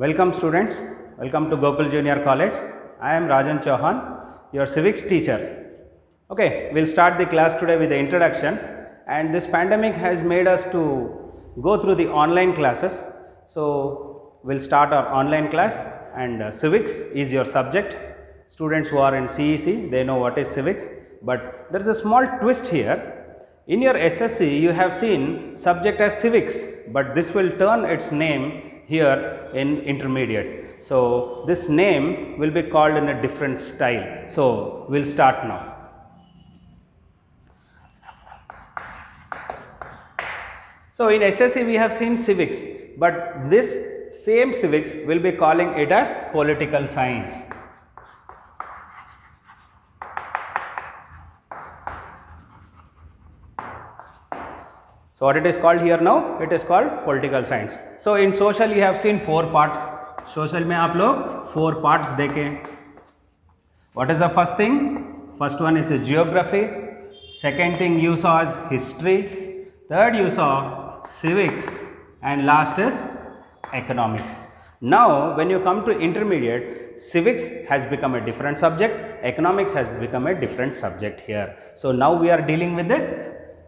Welcome students, welcome to Gokul Junior College. I am Rajan Chauhan, your civics teacher. Okay, we'll start the class today with the introduction, and this pandemic has made us to go through the online classes. So we'll start our online class, and civics is your subject. Students who are in CEC, they know what is civics, but there is a small twist here. In your SSC, you have seen subject as civics, but this will turn its name here in intermediate. So this name will be called in a different style. So we'll start now. So in SSC we have seen civics, but this same civics will be calling it as political science. So what it is called here now? It is called political science. So in social you have seen 4 parts. Social में आप लोग 4 parts देखें. What is the first thing? First one is geography. Second thing you saw is history. Third you saw civics, and last is economics. Now when you come to intermediate, civics has become a different subject, economics has become a different subject here. So now we are dealing with this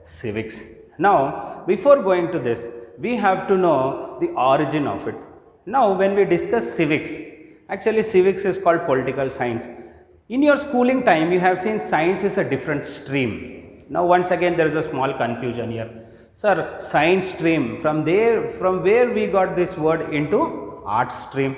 civics. Now before going to this, we have to know the origin of it. Now when we discuss civics, actually civics is called political science. In your schooling time you have seen science is a different stream. Now once again there is a small confusion here. Sir, science stream, from where we got this word into art stream?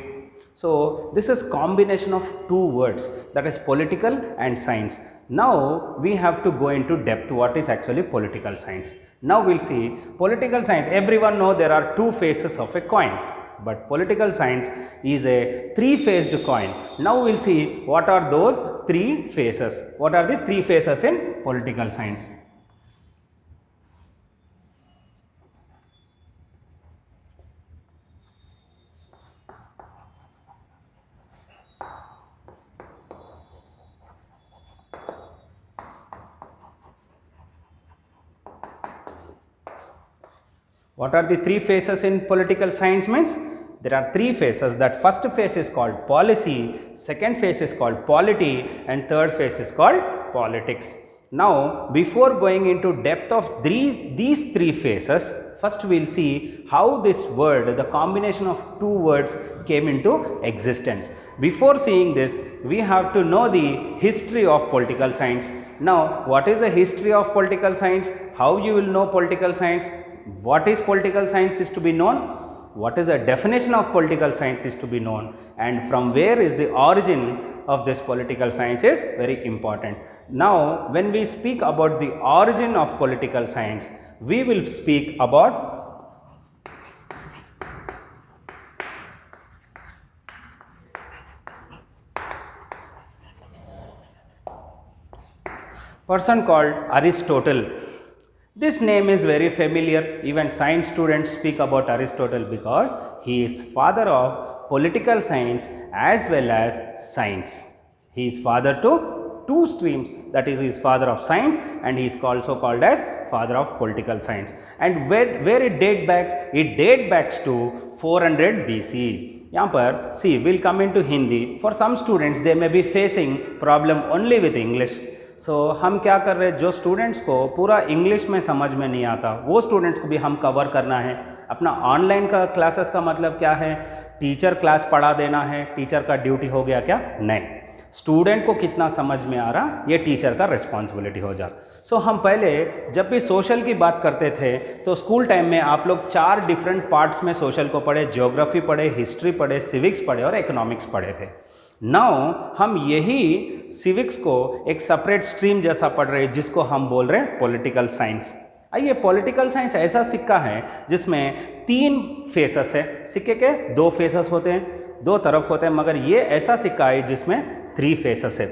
So this is combination of 2 words, that is political and science. Now we have to go into depth what is actually political science. Now we'll see political science. Everyone know there are 2 faces of a coin, but political science is a 3-faced coin. Now we'll see what are those 3 faces. What are the 3 faces in political science? What are the 3 phases in political science means? There are 3 phases. That first phase is called policy, second phase is called polity, and third phase is called politics. Now before going into depth of these 3 phases, first we will see how this word, the combination of 2 words came into existence. Before seeing this, we have to know the history of political science. Now what is the history of political science? How you will know political science? What is political science is to be known, what is the definition of political science is to be known, and from where is the origin of this political science is very important. Now when we speak about the origin of political science, we will speak about person called Aristotle. This name is very familiar. Even science students speak about Aristotle because he is father of political science as well as science. He is father to 2 streams, that is, he is father of science and he is also called as father of political science. And where it dates back? It dates back to 400 BC. यहाँ पर see, we'll come into Hindi. For some students they may be facing problem only with English. हम क्या कर रहे हैं, जो students को पूरा इंग्लिश में समझ में नहीं आता वो स्टूडेंट्स को भी हम कवर करना है. अपना ऑनलाइन का क्लासेस का मतलब क्या है? टीचर क्लास पढ़ा देना है, टीचर का ड्यूटी हो गया क्या? नहीं, स्टूडेंट को कितना समझ में आ रहा ये टीचर का रिस्पॉन्सिबिलिटी हो जाता. हम पहले जब भी सोशल की बात करते थे तो स्कूल टाइम में आप लोग 4 डिफरेंट पार्ट्स में सोशल को पढ़े, ज्योग्राफी पढ़े, हिस्ट्री पढ़े, सिविक्स पढ़े और इकोनॉमिक्स पढ़े थे. नाउ हम यही सिविक्स को एक सेपरेट स्ट्रीम जैसा पढ़ रहे हैं जिसको हम बोल रहे हैं पॉलिटिकल साइंस. आइए, पॉलिटिकल साइंस ऐसा सिक्का है जिसमें 3 फेसेस है. सिक्के के 2 फेसेस होते हैं, 2 तरफ होते हैं, मगर ये ऐसा सिक्का है जिसमें 3 फेसेस है.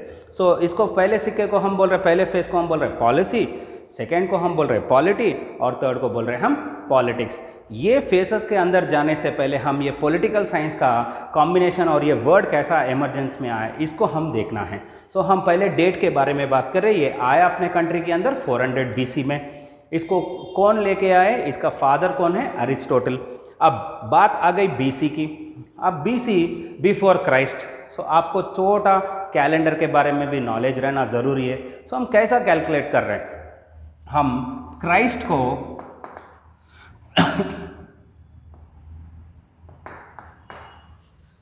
इसको पहले सिक्के को हम बोल रहे हैं, पहले फेस को हम बोल रहे हैं पॉलिसी, सेकेंड को हम बोल रहे हैं पॉलिटी और थर्ड को बोल रहे हैं हम पॉलिटिक्स. ये फेसेस के अंदर जाने से पहले हम ये पॉलिटिकल साइंस का कॉम्बिनेशन और ये वर्ड कैसा एमरजेंस में आया इसको हम देखना है. हम पहले डेट के बारे में बात कर रहे हैं. ये आया अपने कंट्री के अंदर 400 BC में. इसको कौन लेके आए? इसका फादर कौन है? अरिस्टोटल. अब बात आ गई BC की. अब BC बिफोर क्राइस्ट। सो आपको छोटा कैलेंडर के बारे में भी नॉलेज रहना ज़रूरी है। सो हम कैसा कैलकुलेट कर रहे हैं, हम क्राइस्ट को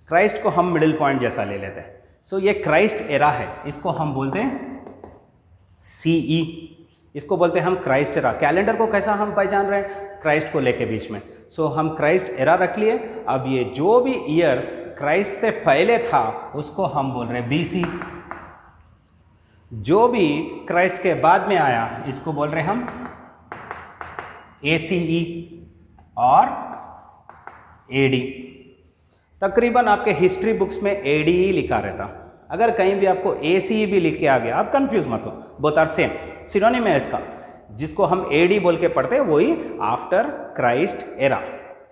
क्राइस्ट को हम मिडिल पॉइंट जैसा ले लेते हैं। सो ये क्राइस्ट एरा है, इसको हम बोलते हैं CE, इसको बोलते हैं हम क्राइस्ट एरा। कैलेंडर को कैसा हम पहचान रहे हैं, क्राइस्ट को लेके बीच में। सो हम क्राइस्ट एरा रख लिए। अब ये जो भी ईयर्स क्राइस्ट से पहले था उसको हम बोल रहे हैं BC, जो भी क्राइस्ट के बाद में आया इसको बोल रहे हैं हम ACE और AD। तकरीबन आपके हिस्ट्री बुक्स में ADE लिखा रहता, अगर कहीं भी आपको ACE भी लिख के आ गया आप कंफ्यूज मत हो, बोथ आर सेम, सिनोनिम है इसका। जिसको हम AD बोल के पढ़ते हैं वही आफ्टर क्राइस्ट एरा,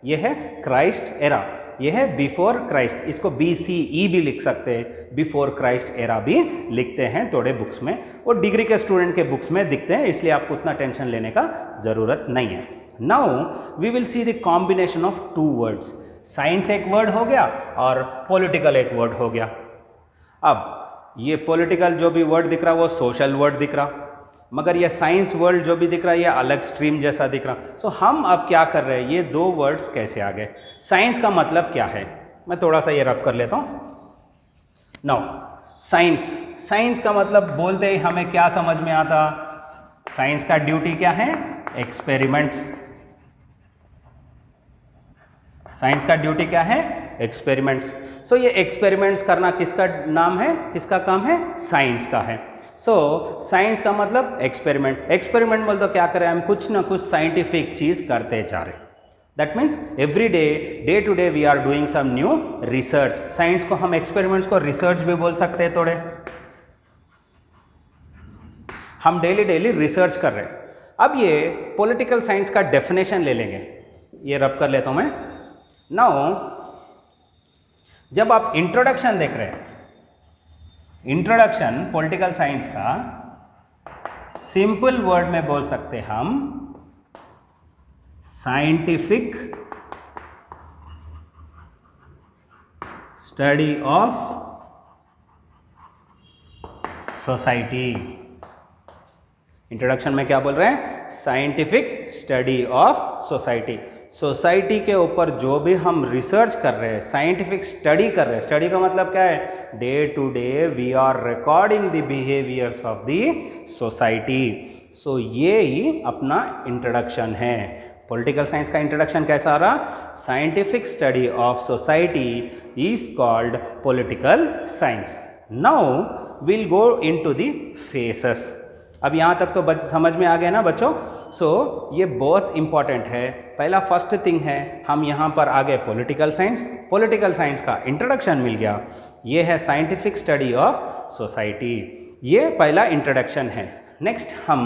ये है क्राइस्ट एरा, ये है बिफोर क्राइस्ट। इसको BCE भी लिख सकते हैं, बिफोर क्राइस्ट एरा भी लिखते हैं थोड़े बुक्स में, और डिग्री के स्टूडेंट के बुक्स में दिखते हैं, इसलिए आपको उतना टेंशन लेने का ज़रूरत नहीं है। Now we will see the combination of two words. Science एक वर्ड हो गया और पॉलिटिकल एक वर्ड हो गया। अब ये पॉलिटिकल जो भी वर्ड दिख रहा है वो सोशल वर्ड दिख रहा, मगर ये साइंस वर्ल्ड जो भी दिख रहा है ये अलग स्ट्रीम जैसा दिख रहा। सो हम अब क्या कर रहे हैं, ये दो वर्ड्स कैसे आ गए, साइंस का मतलब क्या है, मैं थोड़ा सा ये रब कर लेता हूँ। नाउ साइंस, साइंस का मतलब बोलते ही हमें क्या समझ में आता, साइंस का ड्यूटी क्या है, एक्सपेरिमेंट्स। साइंस का ड्यूटी क्या है, एक्सपेरिमेंट्स। सो ये एक्सपेरिमेंट्स करना किसका नाम है, किसका काम है, साइंस का है। सो साइंस का मतलब एक्सपेरिमेंट। एक्सपेरिमेंट बोल तो क्या करें, हम कुछ ना कुछ साइंटिफिक चीज करते जा रहे हैं। That means every day, day to day we are doing some new research. Science को हम, एक्सपेरिमेंट्स को रिसर्च भी बोल सकते हैं थोड़े, हम डेली डेली रिसर्च कर रहे हैं। अब ये पॉलिटिकल साइंस का डेफिनेशन ले लेंगे, ये रब कर लेता हूं मैं। नाउ जब आप इंट्रोडक्शन देख रहे हैं, इंट्रोडक्शन पॉलिटिकल साइंस का सिंपल वर्ड में बोल सकते हम scientific study of society. Introduction में क्या बोल रहे हैं, scientific study of society. Society के ऊपर जो भी हम रिसर्च कर रहे हैं, साइंटिफिक स्टडी कर रहे हैं। स्टडी का मतलब क्या है, day to day we are recording the behaviours of the society. So ये ही अपना इंट्रोडक्शन है। पॉलिटिकल साइंस का इंट्रोडक्शन कैसा आ रहा, scientific study of society is called political science. Now will go into the faces. अब यहाँ तक तो समझ में आ गया ना बच्चों। सो ये बहुत इंपॉर्टेंट है। पहला फर्स्ट थिंग है, हम यहाँ पर आ गए पॉलिटिकल साइंस। पॉलिटिकल साइंस का इंट्रोडक्शन मिल गया, ये है साइंटिफिक स्टडी ऑफ सोसाइटी, ये पहला इंट्रोडक्शन है। नेक्स्ट हम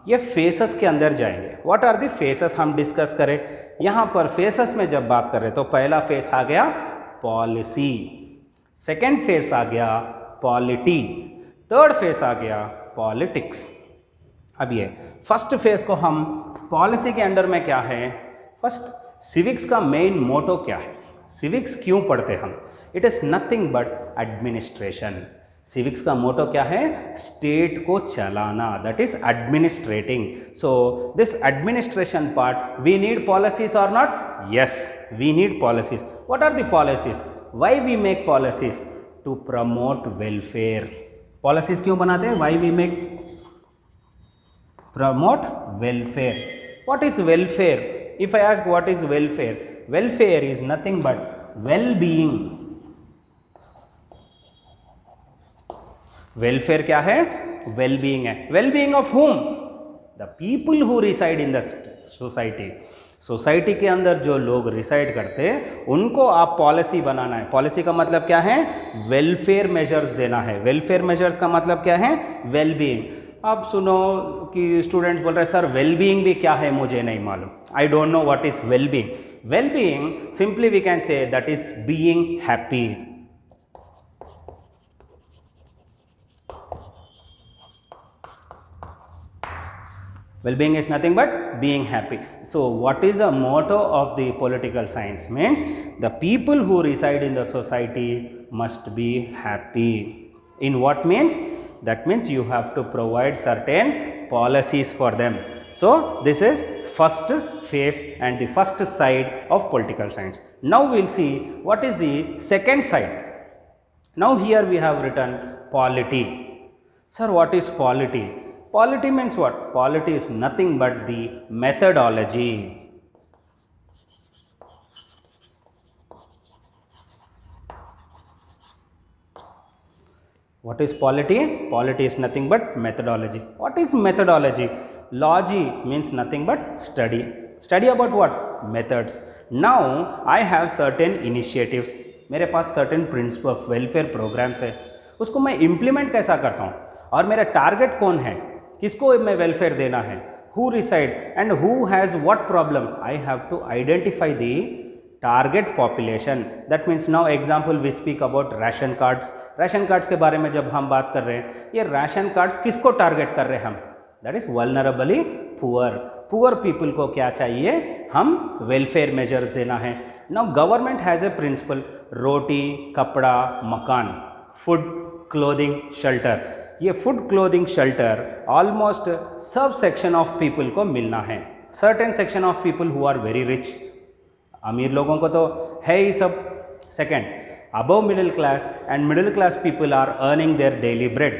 ये फेसेस के अंदर जाएंगे। व्हाट आर द फेसेस हम डिस्कस करें। यहाँ पर फेसेस में जब बात करें तो पहला फेस आ गया पॉलिसी, सेकेंड फेस आ गया पॉलिटी, थर्ड फेस आ गया पॉलिटिक्स। अब ये फर्स्ट फेज को हम पॉलिसी के अंडर में क्या है, फर्स्ट सिविक्स का मेन मोटो क्या है, सिविक्स क्यों पढ़ते हम, it is nothing but administration. Civics का मोटो क्या है, स्टेट को चलाना, that is administrating. So this administration part we need policies और not, yes we need policies. What are the policies, why we make policies, to promote welfare. Policies क्यों बनाते हैं, why we make, promote welfare. What is welfare? If I ask what is welfare, welfare is nothing but well-being. welfare क्या है, well-being है। well-being of whom? the people who reside in the society. Society के अंदर जो लोग reside करते हैं उनको आप पॉलिसी बनाना है। पॉलिसी का मतलब क्या है, वेलफेयर मेजर्स देना है। वेलफेयर मेजर्स का मतलब क्या है, वेलबीइंग। आप सुनो कि स्टूडेंट्स बोल रहे हैं सर वेलबीइंग भी क्या है मुझे नहीं मालूम, I don't know what is wellbeing. Wellbeing simply we can say that is being happy. Well-being is nothing but being happy. So what is the motto of the political science? Means the people who reside in the society must be happy. In what means? That means you have to provide certain policies for them. So this is first phase and the first side of political science. Now we will see what is the second side. Now here we have written polity. Sir, what is polity? Polity means what? Polity is nothing but the methodology. What is polity? Polity is nothing but methodology. What is methodology? Logy means nothing but study. Study about what? Methods. Now I have certain initiatives. मेरे पास certain principle of welfare programs है. उसको मैं implement कैसा करता हूँ? और मेरा target कौन है, किसको मैं वेलफेयर देना है, who reside and who has what problem. I have to identify the target population. That means now example we speak about ration cards. ration cards के बारे में जब हम बात कर रहे हैं, ये ration cards किसको टारगेट कर रहे हैं हम? That is vulnerably poor. Poor people को क्या चाहिए, हम वेलफेयर मेजर्स देना है. Now government has a principle, रोटी कपड़ा मकान, फूड क्लोथिंग शेल्टर. ये फूड क्लोथिंग शेल्टर ऑलमोस्ट सब सेक्शन ऑफ पीपल को मिलना है. Certain section of people who are very rich, अमीर लोगों को तो है ही सब. Second, above middle class and middle class people are earning their daily bread.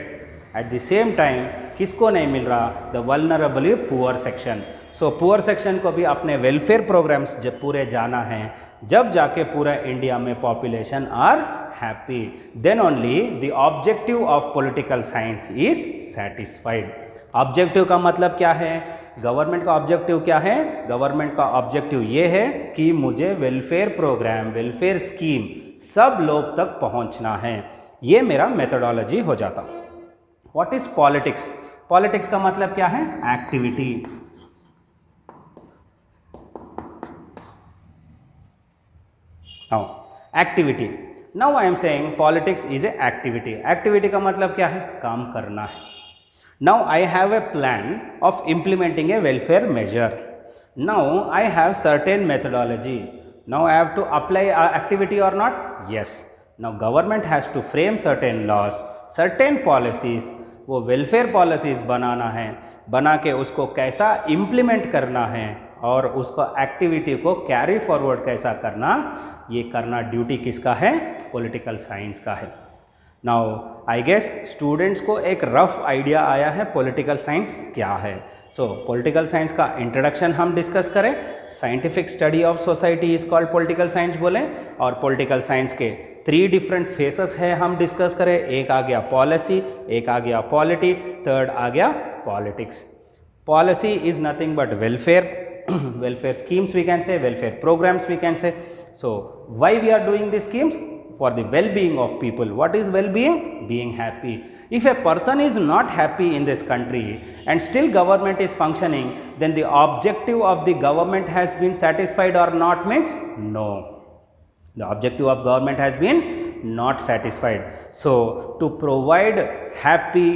At the same time किसको नहीं मिल रहा, the vulnerably poor section. So poor section को भी अपने वेलफेयर प्रोग्राम्स जब पूरे जाना है, जब जाके पूरा इंडिया में population are happy, then only the objective of political science is satisfied. Objective का मतलब क्या है, गवर्नमेंट का ऑब्जेक्टिव क्या है, गवर्नमेंट का ऑब्जेक्टिव ये है कि मुझे वेलफेयर प्रोग्राम, वेलफेयर स्कीम सब लोग तक पहुंचना है. ये मेरा मेथोडोलॉजी हो जाता. What is politics? पॉलिटिक्स का मतलब क्या है, activity. Now activity, now I am saying politics is a activity. Activity का मतलब क्या है, काम करना है. Now I have a plan of implementing a welfare measure. Now I have certain methodology. Now I have to apply activity और not? Yes. Now government has to frame certain laws, certain policies. वो welfare policies बनाना है, बना के उसको कैसा implement करना है और उसको एक्टिविटी को कैरी फॉरवर्ड कैसा करना, ये करना ड्यूटी किसका है, पॉलिटिकल साइंस का है. नाउ आई गेस स्टूडेंट्स को एक रफ आइडिया आया है पॉलिटिकल साइंस क्या है. सो पॉलिटिकल साइंस का इंट्रोडक्शन हम डिस्कस करें. Scientific study of society is called political science बोलें, और पॉलिटिकल साइंस के 3 डिफरेंट फेसेस है हम डिस्कस करें. एक आ गया पॉलिसी, एक आ गया पॉलिटी, थर्ड आ गया politics. Policy is nothing but welfare, welfare schemes we can say, welfare programs we can say. So why we are doing these schemes? For the well-being of people. What is well-being? Being happy. If a person is not happy in this country and still government is functioning, then the objective of the government has been satisfied or not, means no. The objective of government has been not satisfied. So to provide happy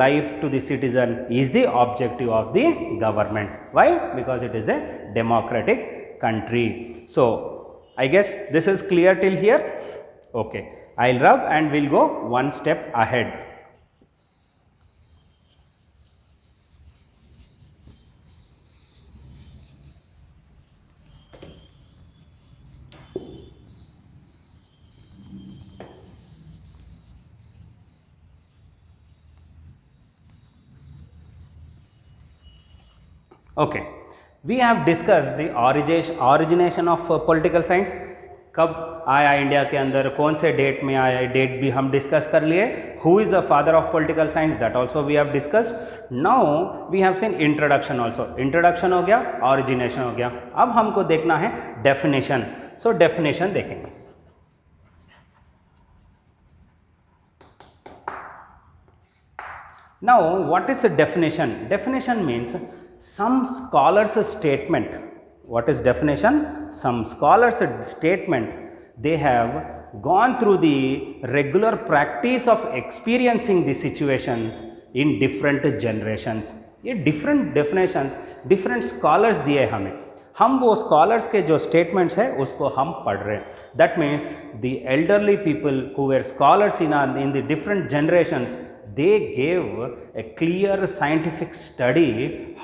life to the citizen is the objective of the government. Why? Because it is a democratic country. So I guess this is clear till here. Okay, I'll rub and we'll go one step ahead. Okay, we have discussed the origination of political science. कब आया India के अंदर, कौन से date में आया, date भी हम डिस्कस कर लिए. Who is the father of political science, that also we have discussed. Now we have seen introduction also. Introduction हो गया, ऑरिजिनेशन हो गया. अब हमको देखना है डेफिनेशन. सो डेफिनेशन देखेंगे. Now what is definition? Definition means some scholars statement. What is definition? Some scholars statement. They have gone through the regular practice of experiencing the situations in different generations. ये different definitions different scholars दिए हमें, हम वो scholars के जो statements है उसको हम पढ़ रहे हैं. That means the elderly people who were scholars in the different generations, they gave a clear scientific study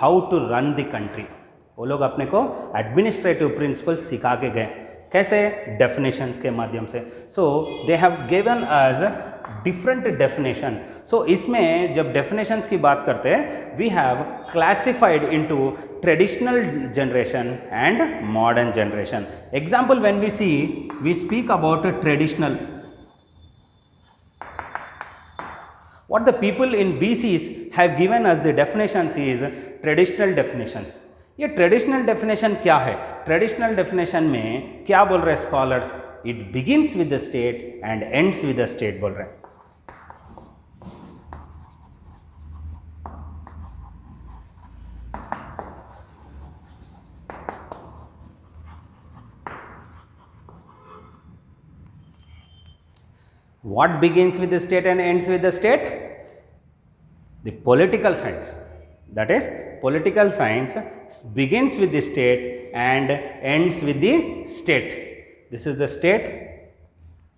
how to run the country. वो लोग अपने को एडमिनिस्ट्रेटिव प्रिंसिपल्स सिखा के गए. कैसे? डेफिनेशंस के माध्यम से. So they have given us different definition. So इसमें जब डेफिनेशंस की बात करते हैं, we have classified into traditional generation and modern generation. Example, when we speak about traditional, what the people in BCs have given us the definitions is traditional definitions. ये traditional definition क्या है? Traditional definition में क्या बोल रहे हैं scholars? It begins with the state and ends with the state बोल रहे हैं. What begins with the state and ends with the state? The political science. That is, political science begins with the state and ends with the state. This is the state.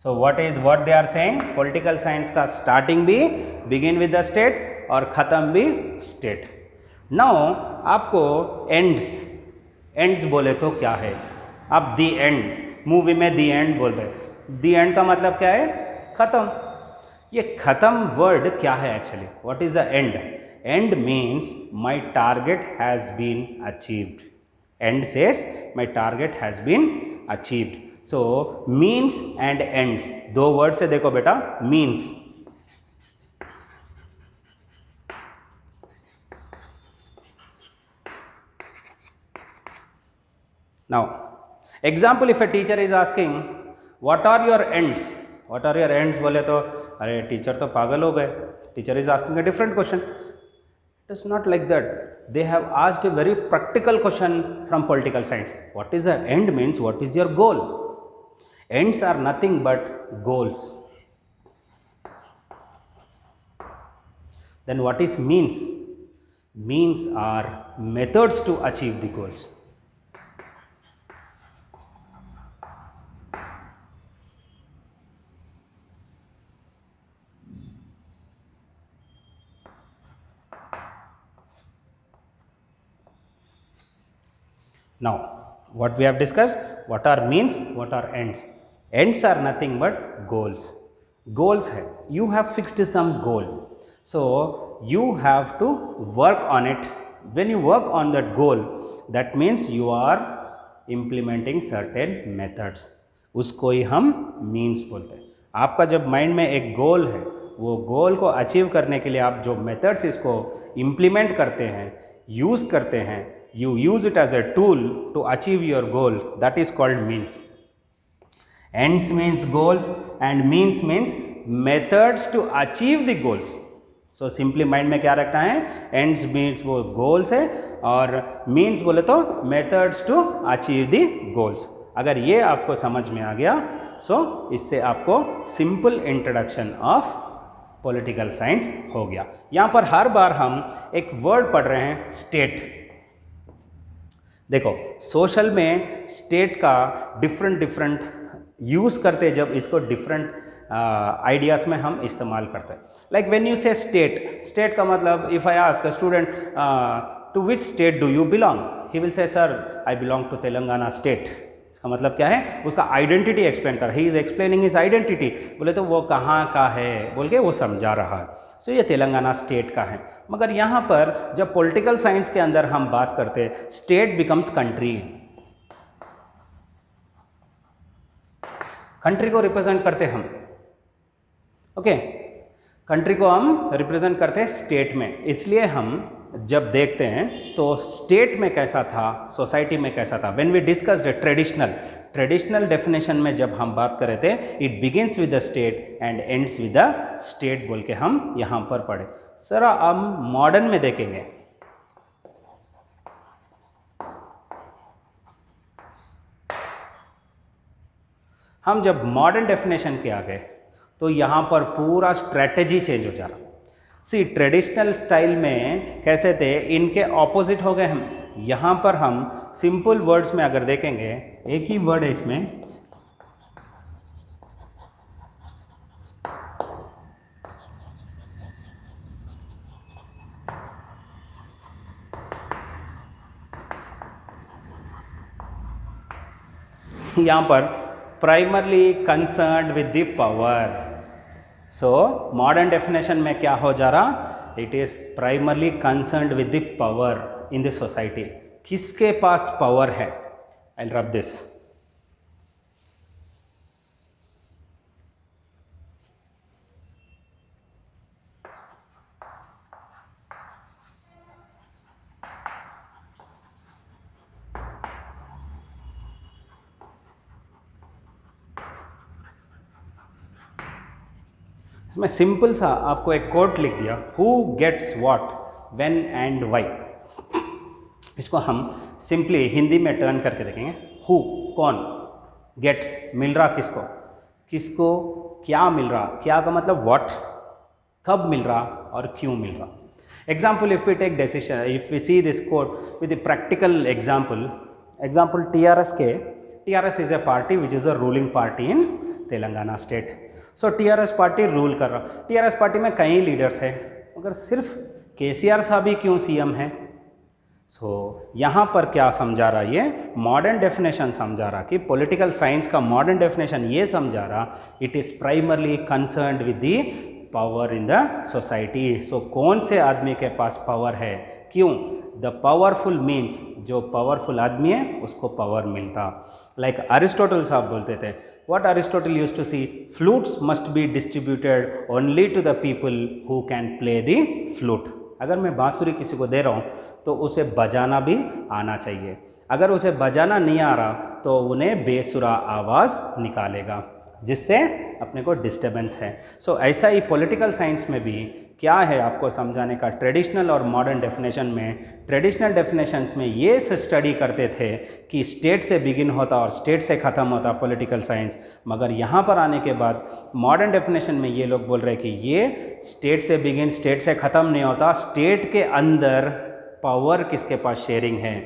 So what they are saying? Political science का starting भी begin with the state और खत्म भी state. Now आपको ends बोले तो क्या है? आप the end, मूवी में the end बोलते हैं. the end का मतलब क्या है? खत्म. ये खत्म वर्ड क्या है actually? What is the end? End means my target has been achieved. End says my target has been achieved. So means end ends दो वर्ड से देखो बेटा. Means, now example, if a teacher is asking what are your ends, what are your ends बोले तो अरे teacher तो पागल हो गए. Teacher is asking a different question. It is not like that. They have asked a very practical question from political science. What is the end means what is your goal. Ends are nothing but goals. Then what is means? Means are methods to achieve the goals. Now, what we have discussed, what are means, what are ends. Ends are nothing but goals. Goals है, you have fixed some goal, so you have to work on it. When you work on that goal, that means you are implementing certain methods. उसको ही हम means बोलते हैं. आपका जब mind में एक गोल है, वो गोल को अचीव करने के लिए आप जो मेथड्स इसको इम्प्लीमेंट करते हैं, यूज़ करते हैं, you use it as a tool to achieve your goal, that is called means. Ends means goals and means methods to achieve the goals. So simply mind में क्या रखना है? Ends means वो goals है और means बोले तो methods to achieve the goals. अगर ये आपको समझ में आ गया, so इससे आपको simple introduction of political science हो गया. यहाँ पर हर बार हम एक word पढ़ रहे हैं, state. देखो, सोशल में स्टेट का डिफरेंट यूज़ करते हैं, जब इसको डिफरेंट आइडियाज़ में हम इस्तेमाल करते हैं. Like when you say state का मतलब, if I ask a student to which state do you belong, he will say sir I belong to Telangana state. इसका मतलब क्या है? उसका आइडेंटिटी एक्सप्लेन कर, he is explaining his identity. बोले तो वो कहाँ का है बोल के वो समझा रहा है. सो ये तेलंगाना स्टेट का है. मगर यहाँ पर जब पॉलिटिकल साइंस के अंदर हम बात करते हैं, स्टेट बिकम्स कंट्री. कंट्री को रिप्रेजेंट करते हम, ओके, कंट्री को हम रिप्रेजेंट करते हैं स्टेट में. इसलिए हम जब देखते हैं तो स्टेट में कैसा था, सोसाइटी में कैसा था. When we discussed traditional definition में जब हम बात कर रहे थे, it begins with the state and ends with the state बोल के हम यहाँ पर पढ़े. सर हम मॉडर्न में देखेंगे. हम जब मॉडर्न डेफिनेशन के आ गए तो यहाँ पर पूरा स्ट्रैटेजी चेंज हो जा रहा. सी ट्रेडिशनल स्टाइल में कैसे थे, इनके ऑपोजिट हो गए हम। यहाँ पर हम सिंपल वर्ड्स में अगर देखेंगे, एक ही वर्ड है इसमें, यहाँ पर primarily concerned with the power. So modern definition में क्या हो जा रहा, it is primarily concerned with the power in the society. किसके पास पावर है, आई विल रब दिस। इसमें सिंपल सा आपको एक कोट लिख दिया, who gets what, when and why. इसको हम सिंपली हिंदी में टर्न करके देखेंगे। हु कौन, गेट्स मिल रहा किसको, किसको क्या मिल रहा, क्या का मतलब व्हाट, कब मिल रहा और क्यों मिल रहा। Example, if we take decision, if we see this quote with a practical example, TRS के, TRS is a party which is a ruling party in Telangana state. So TRS party rule कर रहा। TRS party में कई leaders हैं, मगर सिर्फ केसीआर साहब ही क्यों सीएम है। सो यहाँ पर क्या समझा रहा, ये मॉडर्न डेफिनेशन समझा रहा कि पॉलिटिकल साइंस का मॉडर्न डेफिनेशन ये समझा रहा, it is primarily concerned with the power in the society. So कौन से आदमी के पास पावर है, क्यों, द पावरफुल मीन्स जो पावरफुल आदमी है उसको पावर मिलता। लाइक अरिस्टोटल साहब बोलते थे, what Aristotle used to see, flutes must be distributed only to the people who can play the flute। अगर मैं बांसुरी किसी को दे रहा हूँ तो उसे बजाना भी आना चाहिए, अगर उसे बजाना नहीं आ रहा तो उन्हें बेसुरा आवाज़ निकालेगा, जिससे अपने को डिस्टर्बेंस है। सो ऐसा ही पॉलिटिकल साइंस में भी क्या है आपको समझाने का, ट्रेडिशनल और मॉडर्न डेफिनेशन में। ट्रेडिशनल डेफिनेशंस में ये स्टडी करते थे कि स्टेट से बिगिन होता और स्टेट से ख़त्म होता पॉलिटिकल साइंस, मगर यहाँ पर आने के बाद मॉडर्न डेफिनेशन में ये लोग बोल रहे हैं कि ये स्टेट से बिगिन स्टेट से ख़त्म नहीं होता, स्टेट के अंदर पावर किसके पास शेयरिंग है,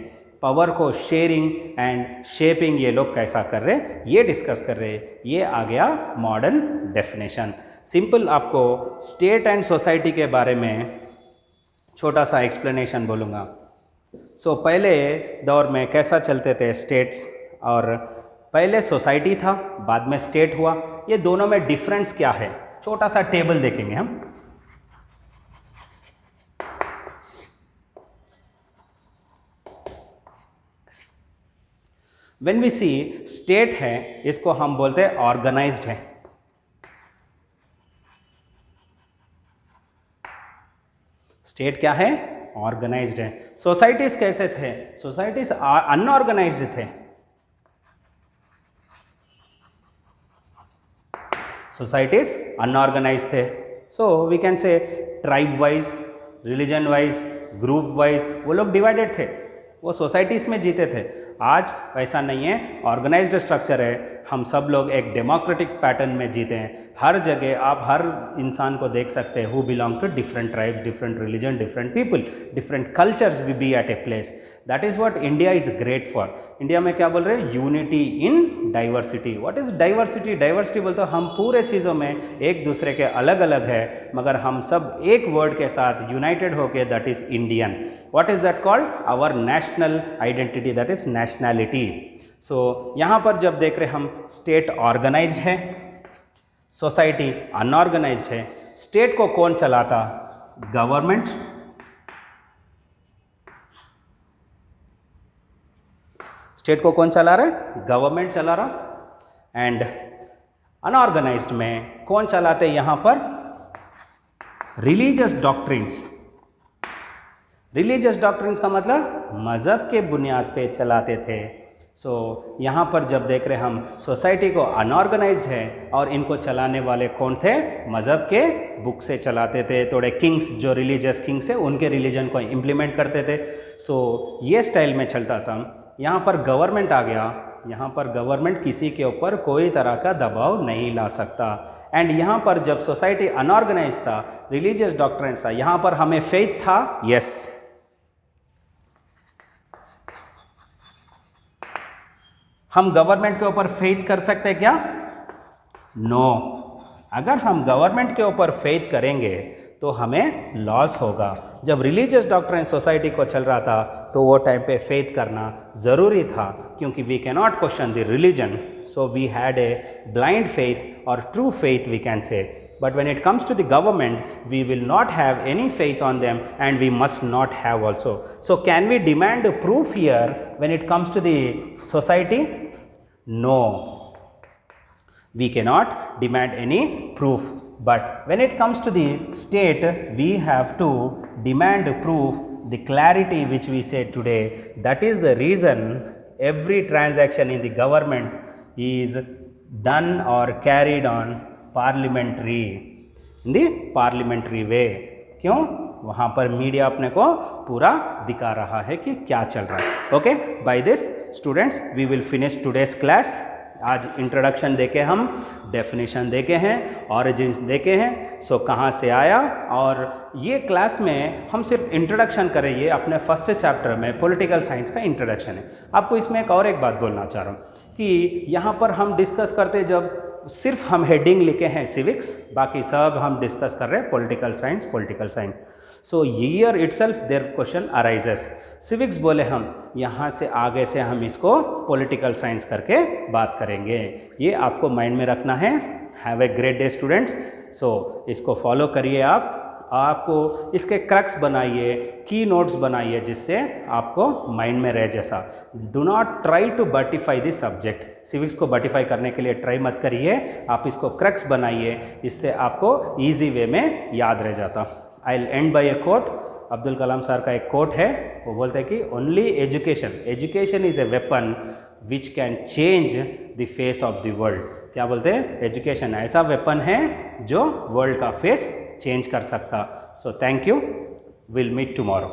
पावर को शेयरिंग एंड शेपिंग ये लोग कैसा कर रहे, ये डिस्कस कर रहे। ये आ गया मॉडर्न डेफिनेशन। सिंपल आपको स्टेट एंड सोसाइटी के बारे में छोटा सा एक्सप्लेनेशन बोलूँगा। सो पहले दौर में कैसा चलते थे स्टेट्स, और पहले सोसाइटी था बाद में स्टेट हुआ, ये दोनों में डिफरेंस क्या है, छोटा सा टेबल देखेंगे हम। When we see स्टेट है, इसको हम बोलते हैं ऑर्गेनाइज्ड है। स्टेट क्या है, ऑर्गेनाइज्ड है। सोसाइटीज कैसे थे, सोसाइटीज अनऑर्गेनाइज्ड थे। सोसाइटीज अनऑर्गेनाइज्ड थे। So we can say tribe wise, religion wise, group wise वो लोग डिवाइडेड थे, वो सोसाइटीज़ में जीते थे। आज वैसा नहीं है, ऑर्गेनाइज्ड स्ट्रक्चर है, हम सब लोग एक डेमोक्रेटिक पैटर्न में जीते हैं। हर जगह आप हर इंसान को देख सकते हैं who belong to different tribes, different religion, different people, different cultures we be at a place. That is what India is great for. India में क्या बोल रहे हैं, unity in diversity. What is diversity, diversity बोलते हो हम पूरे चीज़ों में एक दूसरे के अलग अलग है, मगर हम सब एक वर्ड के साथ यूनाइटेड होके, that is Indian. What is that called, our national identity, that is nationality. So यहाँ पर जब देख रहे हम स्टेट ऑर्गेनाइज्ड है, सोसाइटी अनऑर्गेनाइज्ड है। स्टेट को कौन चलाता, गवर्नमेंट। स्टेट को कौन चला रहा है, गवर्नमेंट चला रहा। एंड अनऑर्गेनाइज्ड में कौन चलाते, यहाँ पर रिलीजियस डॉक्ट्रिन्स। रिलीजियस डॉक्ट्रिन्स का मतलब मज़हब के बुनियाद पे चलाते थे। सो यहाँ पर जब देख रहे हम सोसाइटी को अनऑर्गेनाइज्ड है और इनको चलाने वाले कौन थे, मज़हब के बुक से चलाते थे। थोड़े किंग्स जो रिलीजियस किंग्स है उनके रिलीजन को इम्प्लीमेंट करते थे। सो ये स्टाइल में चलता था। यहाँ पर गवर्नमेंट आ गया, यहाँ पर गवर्नमेंट किसी के ऊपर कोई तरह का दबाव नहीं ला सकता। एंड यहाँ पर जब सोसाइटी अनऑर्गेनाइज था, रिलीजियस डॉक्ट्रिन्स था, यहाँ पर हमें फेथ था, यस। हम गवर्नमेंट के ऊपर फेथ कर सकते हैं क्या? नो। अगर हम गवर्नमेंट के ऊपर फेथ करेंगे तो हमें लॉस होगा। जब रिलीजियस डॉक्ट्रिन सोसाइटी को चल रहा था तो वो टाइम पे फेथ करना ज़रूरी था, क्योंकि we can not question the religion, so we had a blind faith और true faith we can say. But when it comes to the government, we will not have any faith on them and we must not have also. So can we demand a proof here when it comes to the society? No. We cannot demand any proof. But when it comes to the state, we have to demand proof, the clarity which we said today. That is the reason every transaction in the government is done or carried on parliamentary, in the parliamentary way. क्यों? वहाँ पर media अपने को पूरा दिखा रहा है कि क्या चल रहा है। Okay, by this students we will finish today's class. आज इंट्रोडक्शन देके हम डेफिनेशन देके हैं, ऑरिजिन देके हैं, सो कहाँ से आया, और ये क्लास में हम सिर्फ इंट्रोडक्शन करें, ये अपने फर्स्ट चैप्टर में पॉलिटिकल साइंस का इंट्रोडक्शन है। आपको इसमें एक और एक बात बोलना चाह रहा हूँ कि यहाँ पर हम डिस्कस करते जब सिर्फ हम हेडिंग लिखे हैं सिविक्स, बाकी सब हम डिस्कस कर रहे हैं political science. So here itself there question arises. Civics बोले हम, यहाँ से आगे से हम इसको पॉलिटिकल साइंस करके बात करेंगे। ये आपको माइंड में रखना है। Have a great day students. So इसको फॉलो करिए। आपको इसके क्रक्स बनाइए, की नोट्स बनाइए, जिससे आपको माइंड में रहे जैसा। Do not try to beautify this subject. Civics को बर्टिफाई करने के लिए ट्राई मत करिए, आप इसको क्रक्स बनाइए, इससे आपको ईजी वे में याद रह जाता। I will end by a quote. Abdul Kalam sir का एक कोट है, वो बोलते हैं कि only education is a weapon which can change the face of the world. क्या बोलते हैं? एजुकेशन ऐसा वेपन है जो वर्ल्ड का फेस चेंज कर सकता। So thank you, will meet tomorrow.